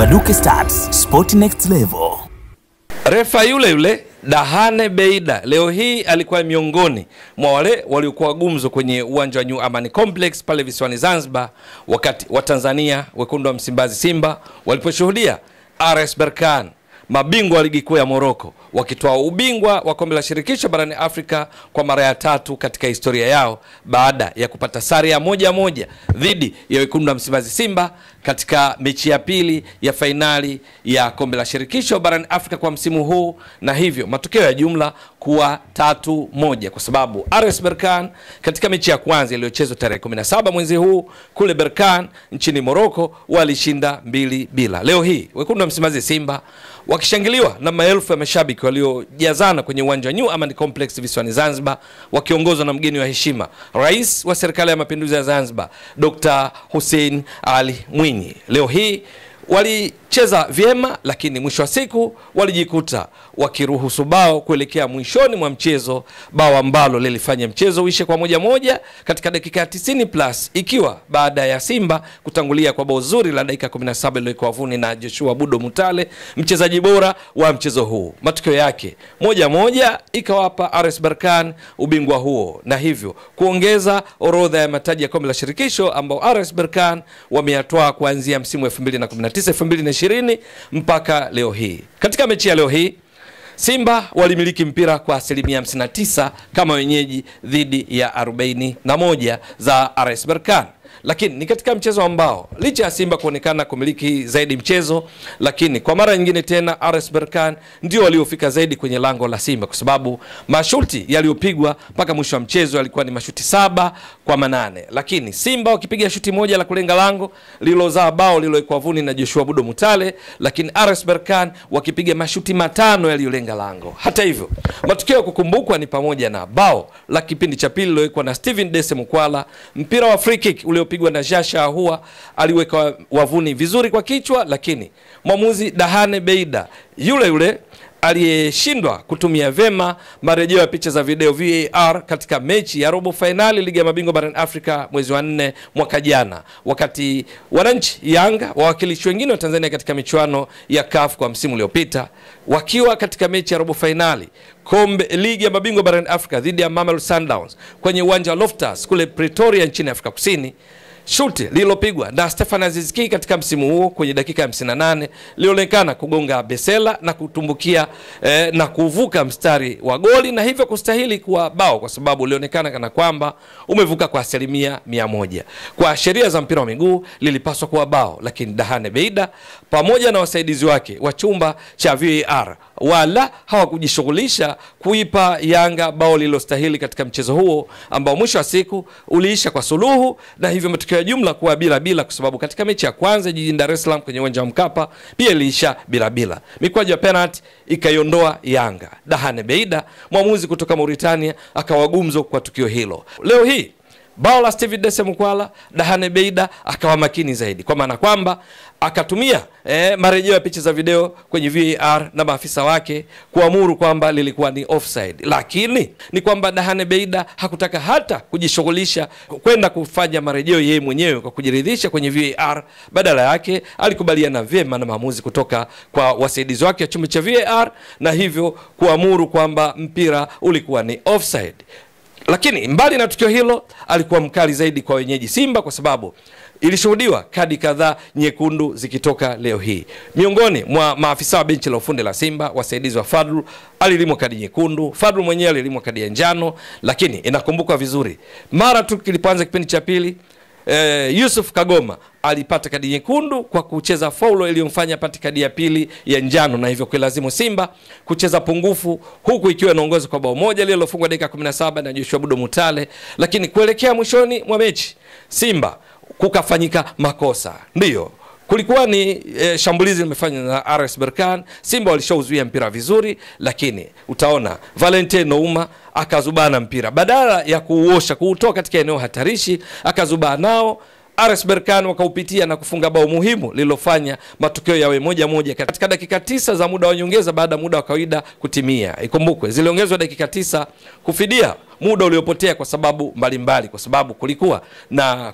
Baduke Stats, Sport Next Level. Refa yule Dahane Beida leo hii alikuwa miongoni mwa wale waliokuwa gumzo kwenye uwanja wa New Amani Complex pale visiwani Zanzibar, wakati wa Tanzania wekundu wa Msimbazi Simba waliposhuhudia RS Berkane, mabingwa wa ligi kuu ya Morocco, wakitoa ubingwa wa kombe la shirikisho barani Afrika kwa mara ya 3 katika historia yao, baada ya kupata sare ya 1-1 dhidi ya wekundu wa Msimbazi Simba katika mechi ya pili ya fainali ya kombe la shirikisho barani Afrika kwa msimu huu, na hivyo matokeo ya jumla kuwa 3-1, kwa sababu RS Berkane katika mechi ya kwanza iliyochezwa tarehe 17 mwezi huu kule Berkane nchini Morocco walishinda 2-0. Leo hii wekundu wa Msimbazi Simba wakishangiliwa na maelfu ya mashabiki waliojazana kwenye uwanja wa New Amani Complex visiwani Zanzibar, wakiongozwa na mgeni wa heshima, Rais wa Serikali ya Mapinduzi ya Zanzibar, Dr. Hussein Ali Mwinyi. Leo hii walicheza vyema, lakini mwisho wa siku walijikuta wakiruhusu bao kuelekea mwishoni mwa mchezo, bao ambalo lilifanya mchezo uishe kwa 1-1 katika dakika ya 90+, ikiwa baada ya Simba kutangulia kwa bao zuri la dakika 17 lilikuwa wavuni na Joshua Budo Mutale, mchezaji bora wa mchezo huu. Matokeo yake 1-1 ikawapa RS Berkane ubingwa huo, na hivyo kuongeza orodha ya mataji ya kombe la shirikisho ambao RS Berkane wameyatoa kuanzia msimu 2019-2020 mpaka leo hii. Katika mechi ya leo hii Simba walimiliki mpira kwa 59% kama wenyeji dhidi ya 41 za RS Berkane. Lakini ni katika mchezo ambao licha ya Simba kuonekana kumiliki zaidi mchezo, lakini kwa mara nyingine tena RS Berkane ndio waliofika zaidi kwenye lango la Simba, kwa sababu mashuti yaliyopigwa mpaka mwisho wa mchezo yalikuwa ni mashuti 7-8, lakini Simba wakipiga shuti moja la kulenga lango lililozaa bao lililowekwa wavuni na Joshua Budo Mutale, lakini RS Berkane wakipiga mashuti 5 yaliyolenga lango. Hata hivyo, matukio ya kukumbukwa ni pamoja na bao la kipindi cha pili lililowekwa na Steven Dese Mukwala, mpira wa free kick uliopigwa na Jasha Ahua, aliweka wavuni vizuri kwa kichwa, lakini mwamuzi Dahane Beida yule aliyeshindwa kutumia vema marejeo ya picha za video VAR katika mechi ya robo finali ligi ya mabingwa barani Afrika mwezi wa 4 mwaka jana, wakati wananchi Yanga, wawakilishi wengine wa Tanzania katika michuano ya CAF kwa msimu uliopita, wakiwa katika mechi ya robo finali kombe ligi ya mabingwa barani Afrika dhidi ya Mamelodi Sundowns kwenye uwanja wa Loftus kule Pretoria nchini Afrika Kusini, shuti lililopigwa na Stefan Aziz Ki katika msimu huo kwenye dakika ya 58 lilionekana kugonga besela na kutumbukia na kuvuka mstari wa goli, na hivyo kustahili kuwa bao, kwa sababu lilionekana kana kwamba umevuka kwa 100%. Kwa sheria za mpira wa miguu lilipaswa kuwa bao, lakini Dahane Beida pamoja na wasaidizi wake wa chumba cha VAR wala hawakujishughulisha kuipa Yanga bao lililostahili katika mchezo huo ambao mwisho wa siku uliisha kwa suluhu, na hivyo matokeo ya jumla kuwa 0-0, kwa sababu katika mechi ya kwanza jijini Dar es Salaam kwenye uwanja wa Mkapa pia iliisha 0-0. Mikwaju ya penalty ikaiondoa Yanga. Dahane Beida, mwamuzi kutoka Mauritania, akawagumzo kwa tukio hilo. Leo hii bao la Steven Dese Mukwala, Dahane Beida akawa makini zaidi, kwa maana kwamba akatumia marejeo ya picha za video kwenye VAR na maafisa wake kuamuru kwamba lilikuwa ni offside, lakini ni kwamba Dahane Beida hakutaka hata kujishughulisha kwenda kufanya marejeo yeye mwenyewe kwa kujiridhisha kwenye VAR. Badala yake alikubaliana vyema na maamuzi kutoka kwa wasaidizi wake wa chumba cha VAR, na hivyo kuamuru kwamba mpira ulikuwa ni offside. Lakini mbali na tukio hilo, alikuwa mkali zaidi kwa wenyeji Simba, kwa sababu ilishuhudiwa kadi kadhaa nyekundu zikitoka leo hii. Miongoni mwa maafisa wa benchi la ufundi la Simba, wasaidizi wa Fadlu alilimwa kadi nyekundu, Fadlu mwenyewe alilimwa kadi ya njano, lakini inakumbuka vizuri mara tu kilipoanza kipindi cha pili, Yusuf Kagoma alipata kadi nyekundu kwa kucheza faulo iliyomfanya apate kadi ya pili ya njano, na hivyo kuilazimu Simba kucheza pungufu, huku ikiwa inaongoza kwa bao 1 lililofungwa dakika 17 na Joshua Budo Mutale. Lakini kuelekea mwishoni mwa mechi Simba kukafanyika makosa. Ndiyo, kulikuwa ni shambulizi limefanywa na RS Berkane. Simba walishauzuia mpira vizuri, lakini utaona Valentin Nouma akazubana mpira, badala ya kuuosha kuutoa katika eneo hatarishi, akazubana nao. RS Berkane wakaupitia na kufunga bao muhimu lililofanya matokeo yawe 1-1 katika dakika 9 za muda wa nyongeza baada muda wa kawaida kutimia. Ikumbukwe ziliongezwa dakika 9 kufidia muda uliopotea kwa sababu mbalimbali, kwa sababu kulikuwa na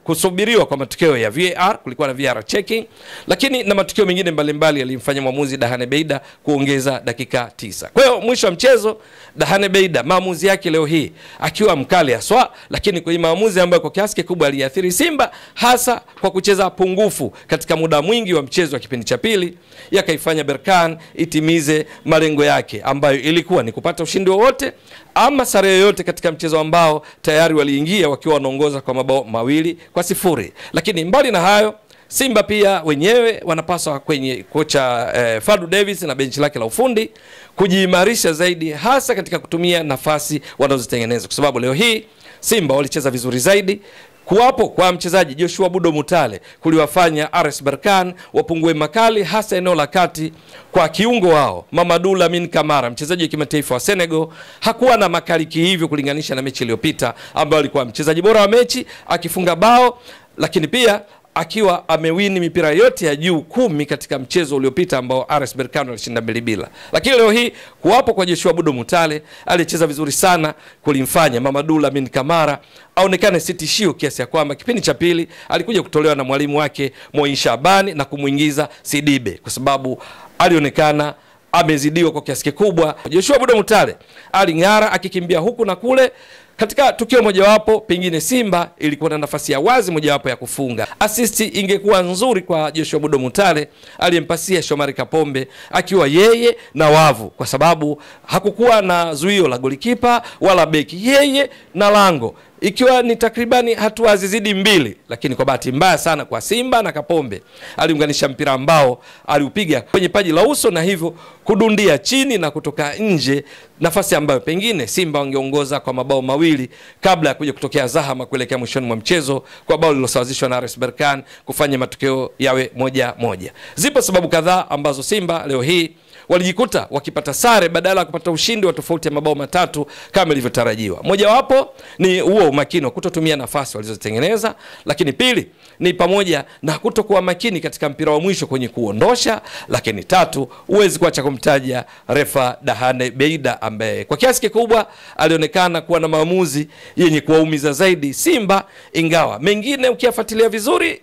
kusubiriwa kwa matokeo ya VAR, kulikuwa na VAR checking, lakini na matukio mengine mbalimbali yalimfanya mwamuzi Dahane Beida kuongeza dakika 9. Kwa hiyo mwisho wa mchezo Dahane Beida maamuzi yake leo hii akiwa mkali haswa, lakini kwa maamuzi ambayo kwa kiasi kikubwa aliathiri Simba, hasa kwa kucheza pungufu katika muda mwingi wa mchezo wa kipindi cha pili, yakaifanya Berkane itimize malengo yake ambayo ilikuwa ni kupata ushindi wowote ama sare yoyote katika mchezo ambao tayari waliingia wakiwa wanaongoza kwa mabao 2-0. Lakini mbali na hayo, Simba pia wenyewe wanapaswa kwenye kocha Fadlu Davis na benchi lake la ufundi kujiimarisha zaidi, hasa katika kutumia nafasi wanazozitengeneza, kwa sababu leo hii Simba walicheza vizuri zaidi. Kuwapo kwa mchezaji Joshua Budo Mutale kuliwafanya RS Berkane wapungue makali, hasa eneo la kati. Kwa kiungo wao Mamadou Lamine Camara, mchezaji wa kimataifa wa Senegal, hakuwa na makali hivyo kulinganisha na mechi iliyopita ambayo alikuwa mchezaji bora wa mechi akifunga bao, lakini pia akiwa amewini mipira yote ya juu 10 katika mchezo uliopita ambao RS Berkane walishinda 2-0. Lakini leo hii kuwapo kwa Joshua Budo Mutale alicheza vizuri sana, kulimfanya Mamadou Lamine Camara aonekane sitishio, kiasi ya kwamba kipindi cha pili alikuja kutolewa na mwalimu wake Moin Shabani na kumuingiza Sidibe, kwa sababu alionekana amezidiwa kwa kiasi kikubwa. Joshua Budo Mutale aling'ara akikimbia huku na kule. Katika tukio mojawapo pengine Simba ilikuwa na nafasi ya wazi mojawapo ya kufunga. Asisti ingekuwa nzuri kwa Joshua Budo Mutale aliyempasia Shomari Kapombe akiwa yeye na wavu, kwa sababu hakukuwa na zuio la golikipa wala beki, yeye na lango, ikiwa ni takribani hatua zizidi 2. Lakini kwa bahati mbaya sana kwa Simba na Kapombe aliunganisha mpira ambao aliupiga kwenye paji la uso na hivyo kudundia chini na kutoka nje, nafasi ambayo pengine Simba wangeongoza kwa mabao 2 kabla ya kuja kutokea zahama kuelekea mwishoni mwa mchezo kwa bao lililosawazishwa na RS Berkane kufanya matokeo yawe 1-1. Zipo sababu kadhaa ambazo Simba leo hii walijikuta wakipata sare badala ya kupata ushindi wa tofauti ya mabao 3 kama ilivyotarajiwa. Mojawapo ni huo umakini wa kutotumia nafasi walizotengeneza, lakini pili ni pamoja na kutokuwa makini katika mpira wa mwisho kwenye kuondosha, lakini tatu uwezi kuacha kumtaja refa Dahane Beida ambaye kwa kiasi kikubwa alionekana kuwa na maamuzi yenye kuwaumiza zaidi Simba, ingawa mengine ukiyafuatilia vizuri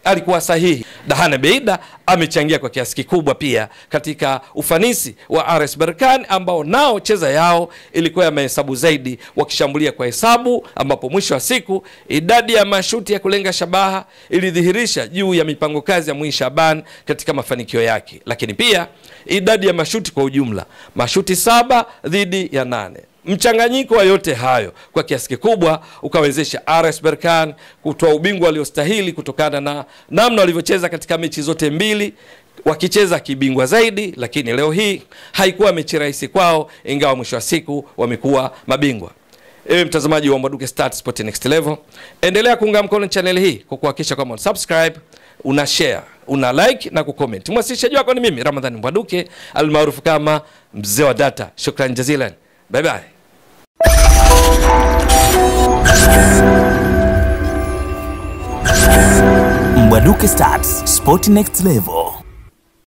alikuwa sahihi. Dahane Beida amechangia kwa kiasi kikubwa pia katika ufanisi wa RS Berkane ambao nao cheza yao ilikuwa ya mahesabu zaidi, wakishambulia kwa hesabu, ambapo mwisho wa siku idadi ya mashuti ya kulenga shabaha ilidhihirisha juu ya mipango kazi ya Moin Shabani katika mafanikio yake. Lakini pia idadi ya mashuti kwa ujumla, mashuti 7 dhidi ya 8. Mchanganyiko wa yote hayo kwa kiasi kikubwa ukawezesha RS Berkane kutoa ubingwa aliostahili kutokana na namna walivyocheza katika mechi zote 2, wakicheza kibingwa zaidi. Lakini leo hii haikuwa mechi rahisi kwao, ingawa mwisho wa siku wamekuwa mabingwa. Ewe mtazamaji wa Mbwaduke Stats Sport Next Level, endelea kuunga mkono channel hii kwa kuhakikisha kama subscribe, una share, una like na kucomment. Mwasilishaji wako ni mimi Ramadhani Mbwaduke almaarufu kama mzee wa data. Shukrani jazilan. Bye bye. Mbwaduke Stats Sport Next Level.